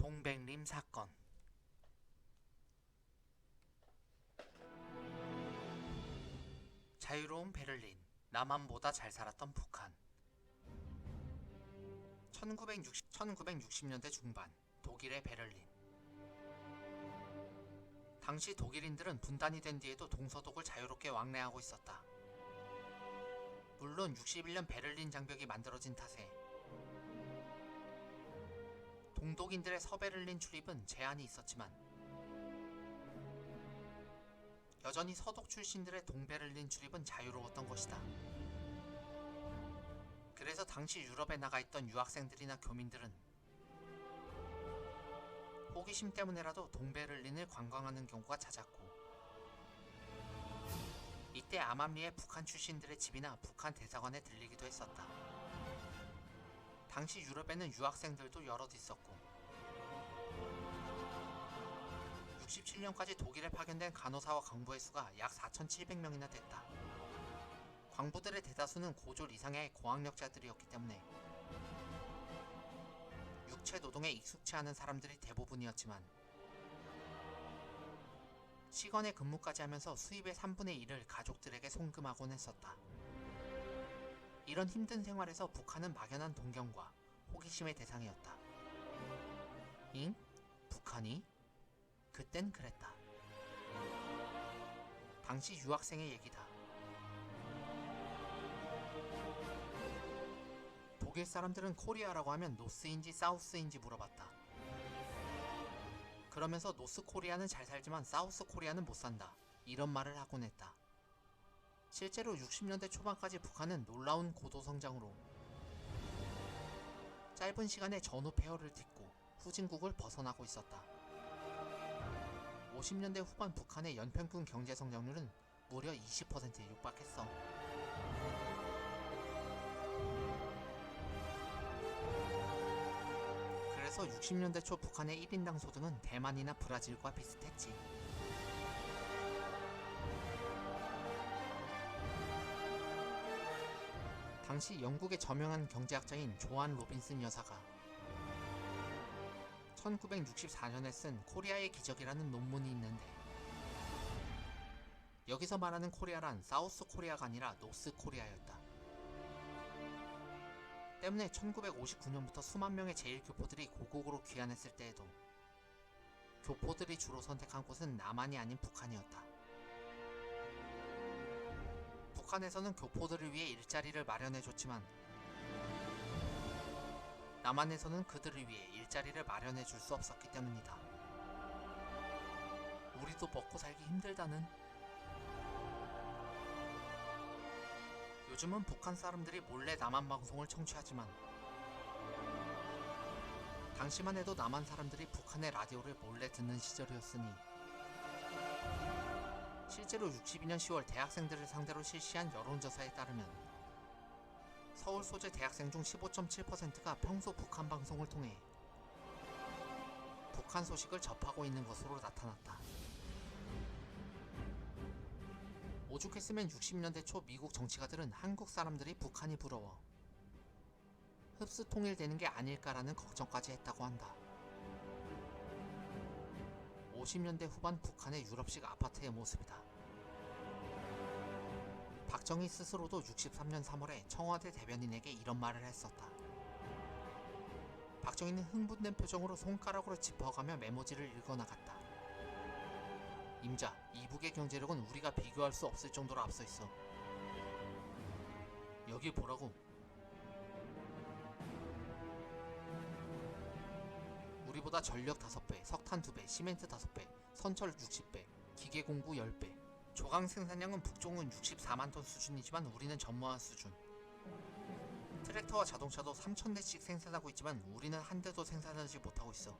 동백림 사건. 자유로운 베를린, 남한보다 잘 살았던 북한. 1960년대 중반, 독일의 베를린. 당시 독일인들은 분단이 된 뒤에도 동서독을 자유롭게 왕래하고 있었다. 물론 61년 베를린 장벽이 만들어진 탓에 동독인들의 서베를린 출입은 제한이 있었지만 여전히 서독 출신들의 동베를린 출입은 자유로웠던 것이다. 그래서 당시 유럽에 나가 있던 유학생들이나 교민들은 호기심 때문에라도 동베를린을 관광하는 경우가 잦았고, 이때 암암리에 북한 출신들의 집이나 북한 대사관에 들리기도 했었다. 당시 유럽에는 유학생들도 여럿 있었고, 67년까지 독일에 파견된 간호사와 광부의 수가 약 4,700명이나 됐다. 광부들의 대다수는 고졸 이상의 고학력자들이었기 때문에 육체 노동에 익숙치 않은 사람들이 대부분이었지만, 시건의 근무까지 하면서 수입의 3분의 1을 가족들에게 송금하곤 했었다. 이런 힘든 생활에서 북한은 막연한 동경과 호기심의 대상이었다. 잉? 북한이? 그땐 그랬다. 당시 유학생의 얘기다. 독일 사람들은 코리아라고 하면 노스인지 사우스인지 물어봤다. 그러면서 노스 코리아는 잘 살지만 사우스 코리아는 못 산다, 이런 말을 하곤 했다. 실제로 60년대 초반까지 북한은 놀라운 고도 성장으로 짧은 시간에 전후 폐허를 딛고 후진국을 벗어나고 있었다. 50년대 후반 북한의 연평균 경제 성장률은 무려 20%에 육박했어. 그래서 60년대 초 북한의 1인당 소득은 대만이나 브라질과 비슷했지. 당시 영국의 저명한 경제학자인 조안 로빈슨 여사가 1964년에 쓴 코리아의 기적이라는 논문이 있는데, 여기서 말하는 코리아란 사우스 코리아가 아니라 노스 코리아였다. 때문에 1959년부터 수만 명의 제1교포들이 고국으로 귀환했을 때에도 교포들이 주로 선택한 곳은 남한이 아닌 북한이었다. 북한에서는 교포들을 위해 일자리를 마련해줬지만 남한에서는 그들을 위해 일자리를 마련해줄 수 없었기 때문이다. 우리도 먹고 살기 힘들다는. 요즘은 북한 사람들이 몰래 남한 방송을 청취하지만 당시만 해도 남한 사람들이 북한의 라디오를 몰래 듣는 시절이었으니, 실제로 62년 10월 대학생들을 상대로 실시한 여론조사에 따르면 서울 소재 대학생 중 15.7%가 평소 북한 방송을 통해 북한 소식을 접하고 있는 것으로 나타났다. 오죽했으면 60년대 초 미국 정치가들은 한국 사람들이 북한이 부러워 흡수 통일되는 게 아닐까라는 걱정까지 했다고 한다. 50년대 후반 북한의 유럽식 아파트의 모습이다. 박정희 스스로도 63년 3월에 청와대 대변인에게 이런 말을 했었다. 박정희는 흥분된 표정으로 손가락으로 짚어가며 메모지를 읽어나갔다. 임자, 이북의 경제력은 우리가 비교할 수 없을 정도로 앞서있어. 여기 보라고. 우리보다 전력 5배, 석탄 2배, 시멘트 5배, 선철 60배, 기계 공구 10배. 조강 생산량은 북쪽은 64만 톤 수준이지만 우리는 전무한 수준. 트랙터와 자동차도 3,000대씩 생산하고 있지만 우리는 한 대도 생산하지 못하고 있어.